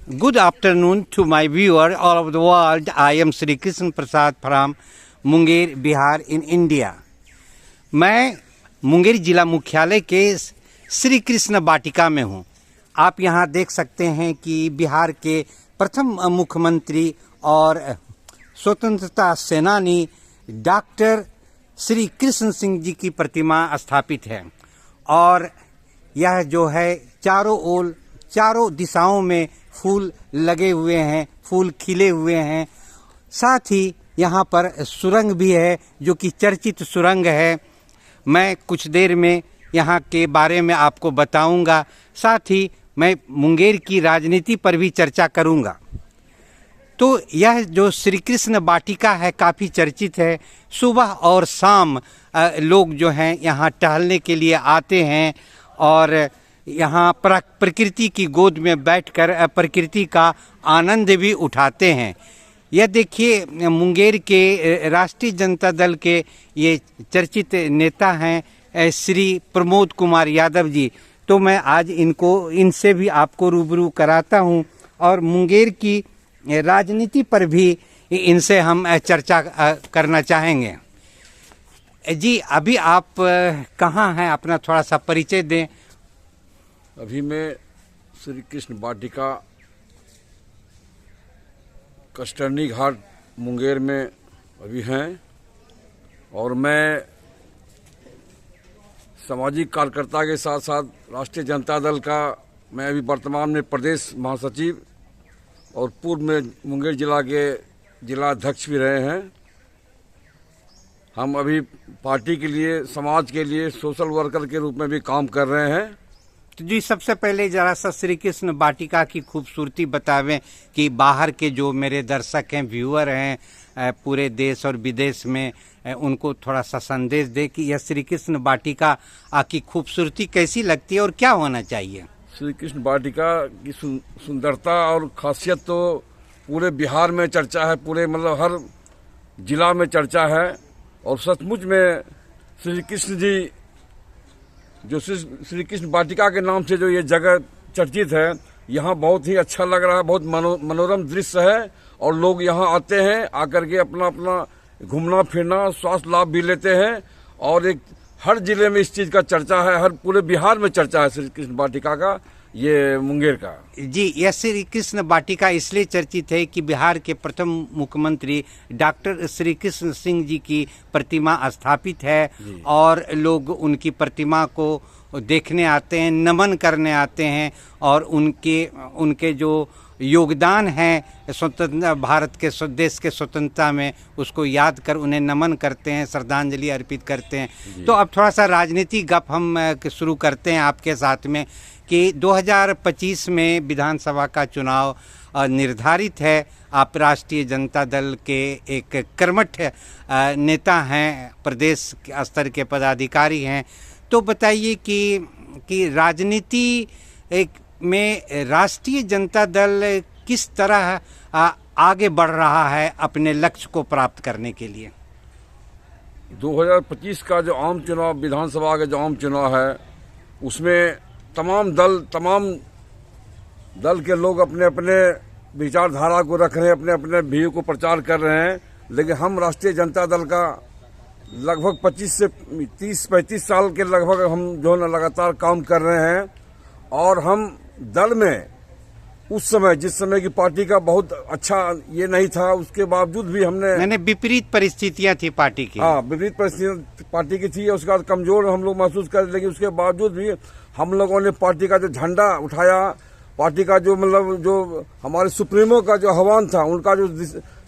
Good afternoon to my viewer all over the world. I am Sri Krishna Prasad from Munger, Bihar in India. मैं मुंगेर जिला मुख्यालय के श्री कृष्ण वाटिका में हूँ। आप यहाँ देख सकते हैं कि बिहार के प्रथम मुख्यमंत्री और स्वतंत्रता सेनानी डॉक्टर श्री कृष्ण सिंह जी की प्रतिमा स्थापित है और यह जो है चारों दिशाओं में फूल लगे हुए हैं, फूल खिले हुए हैं। साथ ही यहाँ पर सुरंग भी है जो कि चर्चित सुरंग है। मैं कुछ देर में यहाँ के बारे में आपको बताऊंगा। साथ ही मैं मुंगेर की राजनीति पर भी चर्चा करूंगा। तो यह जो श्री कृष्ण वाटिका है काफ़ी चर्चित है। सुबह और शाम लोग जो हैं यहाँ टहलने के लिए आते हैं और यहाँ प्रकृति की गोद में बैठकर प्रकृति का आनंद भी उठाते हैं। यह देखिए मुंगेर के राष्ट्रीय जनता दल के ये चर्चित नेता हैं श्री प्रमोद कुमार यादव जी। तो मैं आज इनसे भी आपको रूबरू कराता हूँ और मुंगेर की राजनीति पर भी इनसे हम चर्चा करना चाहेंगे। जी, अभी आप कहाँ हैं? अपना थोड़ा सा परिचय दें। अभी मैं श्री कृष्ण वाटिका कस्टर्नी घाट मुंगेर में अभी हैं और मैं सामाजिक कार्यकर्ता के साथ साथ राष्ट्रीय जनता दल का मैं अभी वर्तमान में प्रदेश महासचिव और पूर्व में मुंगेर जिला के जिलाध्यक्ष भी रहे हैं। हम अभी पार्टी के लिए, समाज के लिए सोशल वर्कर के रूप में भी काम कर रहे हैं। तो जी, सबसे पहले जरा सा श्री कृष्ण वाटिका की खूबसूरती बतावें कि बाहर के जो मेरे दर्शक हैं, व्यूअर हैं पूरे देश और विदेश में, उनको थोड़ा सा संदेश दे कि यह श्री कृष्ण वाटिका की खूबसूरती कैसी लगती है और क्या होना चाहिए। श्री कृष्ण वाटिका की सुंदरता और खासियत तो पूरे बिहार में चर्चा है, पूरे मतलब हर जिला में चर्चा है। और सचमुच में श्री कृष्ण जी जो श्री कृष्ण वाटिका के नाम से जो ये जगह चर्चित है, यहाँ बहुत ही अच्छा लग रहा है। बहुत मनोरम दृश्य है और लोग यहाँ आते हैं, आकर के अपना घूमना फिरना, स्वास्थ्य लाभ भी लेते हैं। और एक हर जिले में इस चीज़ का चर्चा है, हर पूरे बिहार में चर्चा है श्री कृष्ण वाटिका का, ये मुंगेर का। जी, यह श्री कृष्ण वाटिका इसलिए चर्चित है कि बिहार के प्रथम मुख्यमंत्री डॉक्टर श्री कृष्ण सिंह जी की प्रतिमा स्थापित है और लोग उनकी प्रतिमा को देखने आते हैं, नमन करने आते हैं और उनके जो योगदान है स्वतंत्र भारत के देश के स्वतंत्रता में, उसको याद कर उन्हें नमन करते हैं, श्रद्धांजलि अर्पित करते हैं। तो अब थोड़ा सा राजनीतिक गप हम शुरू करते हैं आपके साथ में कि 2025 में विधानसभा का चुनाव निर्धारित है। आप राष्ट्रीय जनता दल के एक कर्मठ नेता हैं, प्रदेश स्तर के पदाधिकारी हैं। तो बताइए कि राजनीति में राष्ट्रीय जनता दल किस तरह आगे बढ़ रहा है अपने लक्ष्य को प्राप्त करने के लिए। 2025 का जो आम चुनाव, विधानसभा का जो आम चुनाव है, उसमें तमाम दल के लोग अपने अपने विचारधारा को रख रहे हैं, अपने अपने व्यू को प्रचार कर रहे हैं। लेकिन हम राष्ट्रीय जनता दल का लगभग 25 से 30-35 साल के लगभग हम जो है लगातार काम कर रहे हैं। और हम दल में उस समय, जिस समय की पार्टी का बहुत अच्छा ये नहीं था, उसके बावजूद भी हमने विपरीत परिस्थितियां थी पार्टी की। हाँ, विपरीत परिस्थितियां पार्टी की थी, उसके बाद कमजोर हम लोग महसूस कर, लेकिन उसके बावजूद भी हम लोगों ने पार्टी का जो झंडा उठाया, पार्टी का जो मतलब जो हमारे सुप्रीमो का जो आह्वान था, उनका जो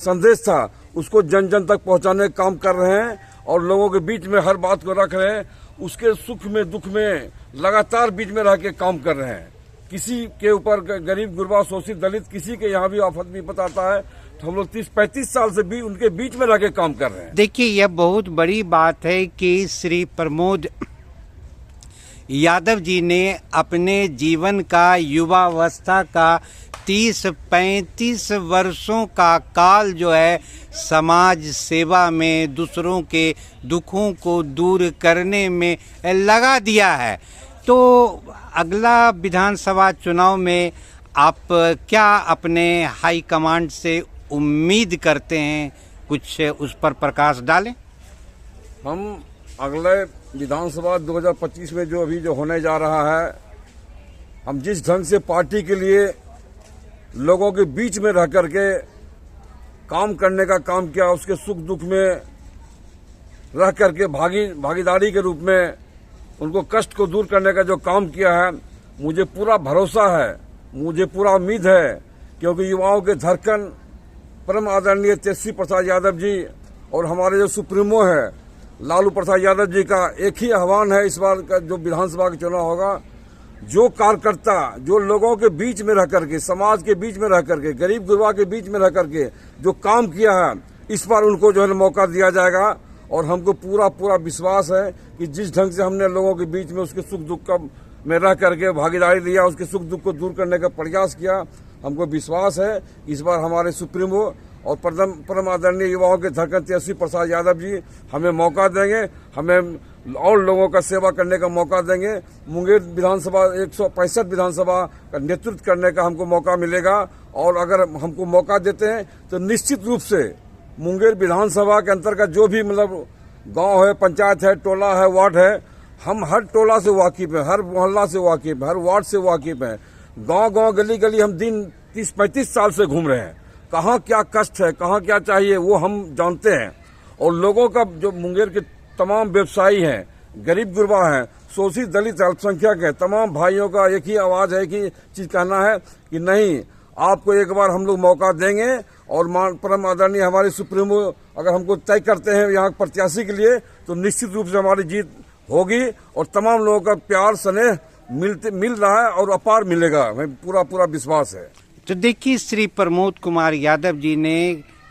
संदेश था, उसको जन जन तक पहुंचाने का काम कर रहे हैं और लोगों के बीच में हर बात को रख रहे हैं। उसके सुख में दुख में लगातार बीच में रह के काम कर रहे हैं। किसी के ऊपर गरीब गुरबा शोषित दलित किसी के यहाँ भी आफत भी बताता है, तो हम लोग 30-35 साल से भी उनके बीच में रह के काम कर रहे हैं। देखिए, यह बहुत बड़ी बात है कि श्री प्रमोद यादव जी ने अपने जीवन का, युवावस्था का 30-35 वर्षों का काल जो है समाज सेवा में, दूसरों के दुखों को दूर करने में लगा दिया है। तो अगला विधानसभा चुनाव में आप क्या अपने हाई कमांड से उम्मीद करते हैं, कुछ उस पर प्रकाश डालें। हम अगले विधानसभा 2025 में जो होने जा रहा है, हम जिस ढंग से पार्टी के लिए लोगों के बीच में रह करके काम करने का काम किया, उसके सुख दुख में रह करके भागीदारी के रूप में उनको कष्ट को दूर करने का जो काम किया है, मुझे पूरा भरोसा है, मुझे पूरा उम्मीद है, क्योंकि युवाओं के धड़कन परम आदरणीय तेजस्वी प्रसाद यादव जी और हमारे जो सुप्रीमो है लालू प्रसाद यादव जी का एक ही आह्वान है। इस बार का जो विधानसभा का चुनाव होगा, जो कार्यकर्ता जो लोगों के बीच में रह करके, समाज के बीच में रह करके, गरीब गुरबा के बीच में रह करके जो काम किया है, इस बार उनको जो है मौका दिया जाएगा। और हमको पूरा विश्वास है कि जिस ढंग से हमने लोगों के बीच में उसके सुख दुख का में रह करके भागीदारी लिया, उसके सुख दुख को दूर करने का प्रयास किया, हमको विश्वास है इस बार हमारे सुप्रीमो और परम आदरणीय युवाओं के धड़कन तेजस्वी प्रसाद यादव जी हमें मौका देंगे, हमें और लोगों का सेवा करने का मौका देंगे। मुंगेर विधानसभा 165 विधानसभा का नेतृत्व करने का हमको मौका मिलेगा। और अगर हमको मौका देते हैं तो निश्चित रूप से मुंगेर विधानसभा के अंतर्गत जो भी मतलब गांव है, पंचायत है, टोला है, वार्ड है, हम हर टोला से वाकिफ हैं, हर मोहल्ला से वाकिफ हैं, हर वार्ड से वाकिफ हैं। गांव गली गली हम दिन 30-35 साल से घूम रहे हैं। कहाँ क्या कष्ट है, कहाँ क्या चाहिए, वो हम जानते हैं। और लोगों का जो मुंगेर के तमाम व्यवसायी हैं, गरीब गुरबा हैं, शोषित दलित अल्पसंख्यक है, तमाम भाइयों का एक ही आवाज है कि चीज कहना है कि नहीं, आपको एक बार हम लोग मौका देंगे। और परम आदरणीय हमारे सुप्रीमो अगर हमको तय करते हैं यहाँ प्रत्याशी के लिए, तो निश्चित रूप से हमारी जीत होगी। और तमाम लोगों का प्यार स्नेह मिल रहा है और अपार मिलेगा, हमें पूरा विश्वास है। तो देखिए, श्री प्रमोद कुमार यादव जी ने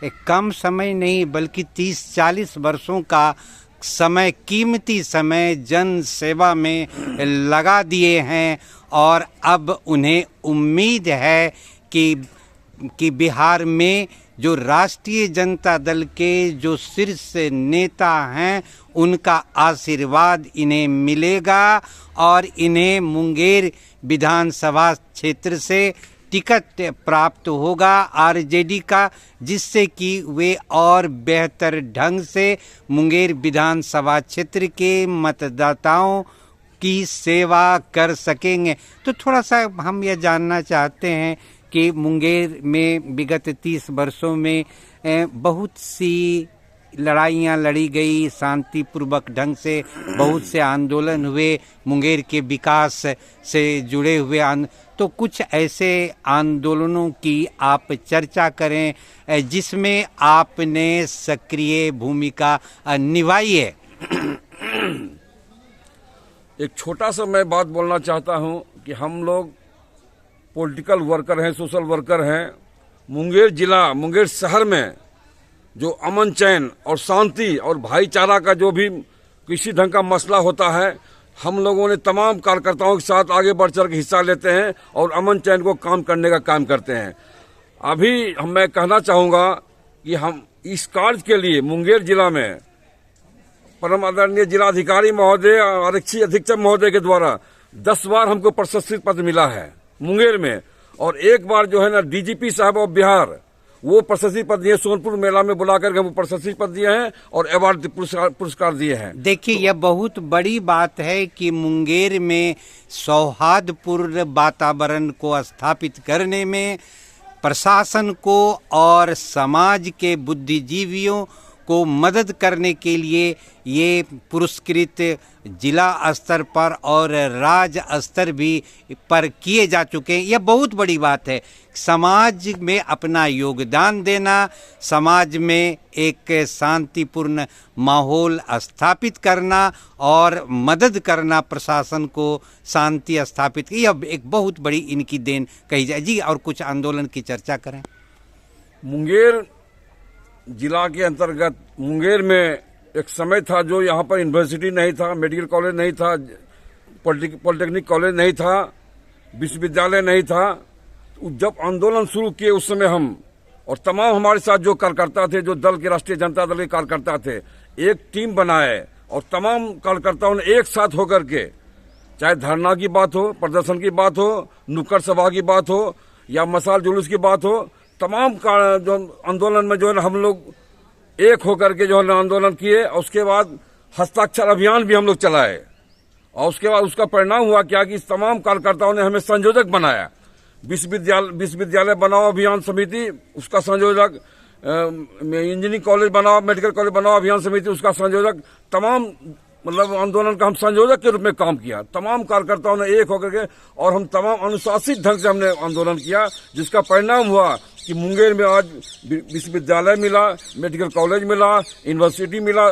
एक कम समय नहीं बल्कि 30-40 वर्षों का समय, कीमती समय जन सेवा में लगा दिए हैं। और अब उन्हें उम्मीद है कि बिहार में जो राष्ट्रीय जनता दल के जो शीर्ष नेता हैं, उनका आशीर्वाद इन्हें मिलेगा और इन्हें मुंगेर विधानसभा क्षेत्र से टिकट प्राप्त होगा आरजेडी का, जिससे कि वे और बेहतर ढंग से मुंगेर विधानसभा क्षेत्र के मतदाताओं की सेवा कर सकेंगे। तो थोड़ा सा हम यह जानना चाहते हैं कि मुंगेर में विगत 30 वर्षों में बहुत सी लड़ाइयाँ लड़ी गई, शांतिपूर्वक ढंग से बहुत से आंदोलन हुए, मुंगेर के विकास से जुड़े हुए तो कुछ ऐसे आंदोलनों की आप चर्चा करें जिसमें आपने सक्रिय भूमिका निभाई है। एक छोटा सा मैं बात बोलना चाहता हूं कि हम लोग पॉलिटिकल वर्कर हैं, सोशल वर्कर हैं। मुंगेर जिला, मुंगेर शहर में जो अमन चैन और शांति और भाईचारा का जो भी किसी ढंग का मसला होता है, हम लोगों ने तमाम कार्यकर्ताओं के साथ आगे बढ़ चढ़ के हिस्सा लेते हैं और अमन चैन को काम करने का काम करते हैं। अभी मैं कहना चाहूँगा कि हम इस कार्य के लिए मुंगेर जिला में परम आदरणीय जिलाधिकारी महोदय, आरक्षी अधीक्षक महोदय के द्वारा 10 बार हमको प्रशस्ति पत्र मिला है मुंगेर में। और एक बार जो है ना डीजीपी साहब ऑफ बिहार वो प्रशस्ति पत्र दिए, सोनपुर मेला में बुलाकर हमको प्रशस्ति पत्र दिए हैं और अवार्ड पुरस्कार दिए हैं। देखिए, यह बहुत बड़ी बात है कि मुंगेर में सौहार्दपूर्ण वातावरण को स्थापित करने में प्रशासन को और समाज के बुद्धिजीवियों को मदद करने के लिए ये पुरस्कृत जिला स्तर पर और राज्य स्तर भी पर किए जा चुके हैं। यह बहुत बड़ी बात है। समाज में अपना योगदान देना, समाज में एक शांतिपूर्ण माहौल स्थापित करना और मदद करना प्रशासन को शांति स्थापित, यह एक बहुत बड़ी इनकी देन कही जाए। जी, और कुछ आंदोलन की चर्चा करें। मुंगेर जिला के अंतर्गत मुंगेर में एक समय था जो यहाँ पर यूनिवर्सिटी नहीं था, मेडिकल कॉलेज नहीं था, पॉलिटेक्निक कॉलेज नहीं था, विश्वविद्यालय नहीं था। जब आंदोलन शुरू किए उस समय हम और तमाम हमारे साथ जो कार्यकर्ता थे, जो दल के राष्ट्रीय जनता दल के कार्यकर्ता थे, एक टीम बनाए और तमाम कार्यकर्ताओं ने एक साथ होकर के, चाहे धरना की बात हो, प्रदर्शन की बात हो, नुक्कड़ सभा की बात हो, या मसाल जुलूस की बात हो, तमाम का जो आंदोलन में जो है ना हम लोग एक होकर के जो है ना आंदोलन किए। और उसके बाद हस्ताक्षर अभियान भी हम लोग चलाए और उसके बाद उसका परिणाम हुआ क्या कि इस तमाम कार्यकर्ताओं ने हमें संयोजक बनाया। विश्वविद्यालय बनाओ अभियान समिति उसका संयोजक, इंजीनियरिंग कॉलेज बनाओ, मेडिकल कॉलेज बनाओ अभियान समिति उसका संयोजक, तमाम मतलब आंदोलन का हम संयोजक के रूप में काम किया। तमाम कार्यकर्ताओं ने एक होकर के और हम तमाम अनुशासित ढंग से हमने आंदोलन किया, जिसका परिणाम हुआ कि मुंगेर में आज विश्वविद्यालय मिला, मेडिकल कॉलेज मिला, यूनिवर्सिटी मिला,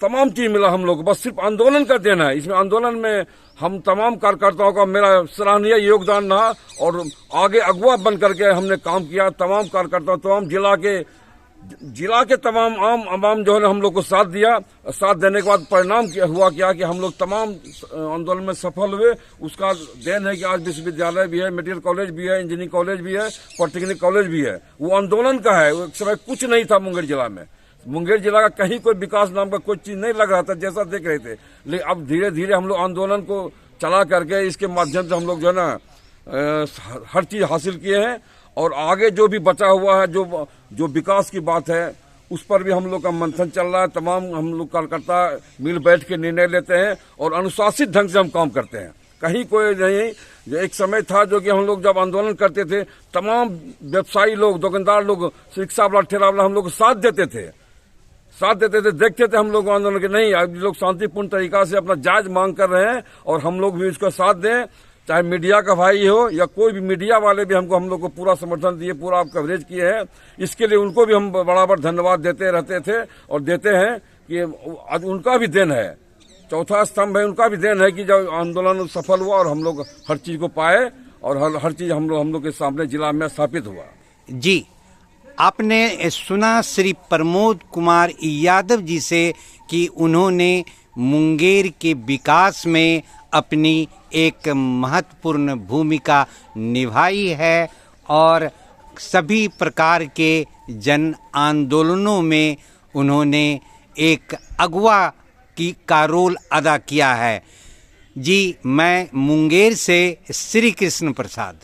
तमाम चीज मिला हम लोग को। बस सिर्फ आंदोलन का देना है। इसमें आंदोलन में हम तमाम कार्यकर्ताओं का मेरा सराहनीय योगदान रहा और आगे अगुवा बन करके हमने काम किया। तमाम कार्यकर्ता, तमाम जिला के तमाम आम जो है हम लोग को साथ दिया। साथ देने के बाद परिणाम हुआ क्या कि हम लोग तमाम आंदोलन में सफल हुए। उसका देन है कि आज विश्वविद्यालय भी है, मेडिकल कॉलेज भी है, इंजीनियरिंग कॉलेज भी है, पॉलिटेक्निक कॉलेज भी है। वो आंदोलन का है। एक समय कुछ नहीं था मुंगेर जिला में। मुंगेर जिला का कहीं कोई विकास नाम का कोई चीज नहीं लग रहा था, जैसा देख रहे थे। लेकिन अब धीरे धीरे हम लोग आंदोलन को चला करके इसके माध्यम से हम लोग जो है ना हर चीज हासिल किए हैं। और आगे जो भी बचा हुआ है, जो विकास की बात है, उस पर भी हम लोग का मंथन चल रहा है। तमाम हम लोग कार्यकर्ता मिल बैठ के निर्णय लेते हैं और अनुशासित ढंग से हम काम करते हैं। कहीं कोई नहीं। जो एक समय था जो कि हम लोग जब आंदोलन करते थे, तमाम व्यवसायी लोग, दुकानदार लोग, रिक्शा वाला, ठेला वाला हम लोग साथ देते थे। देखते थे हम लोग आंदोलन के। नहीं, अब लोग शांतिपूर्ण तरीका से अपना जायज मांग कर रहे हैं और हम लोग भी उसका साथ दें। चाहे मीडिया का भाई हो या कोई भी, मीडिया वाले भी हम लोग को पूरा समर्थन दिए, पूरा आप कवरेज किए हैं। इसके लिए उनको भी हम बराबर धन्यवाद देते रहते थे और देते हैं कि आज उनका भी देन है। चौथा स्तंभ है, उनका भी देन है कि जब आंदोलन सफल हुआ और हम लोग हर चीज को पाए और हर चीज हम लोग के सामने जिला में स्थापित हुआ। जी, आपने सुना श्री प्रमोद कुमार यादव जी से कि उन्होंने मुंगेर के विकास में अपनी एक महत्वपूर्ण भूमिका निभाई है और सभी प्रकार के जन आंदोलनों में उन्होंने एक अगुवा का रोल अदा किया है। जी, मैं मुंगेर से श्री कृष्ण प्रसाद।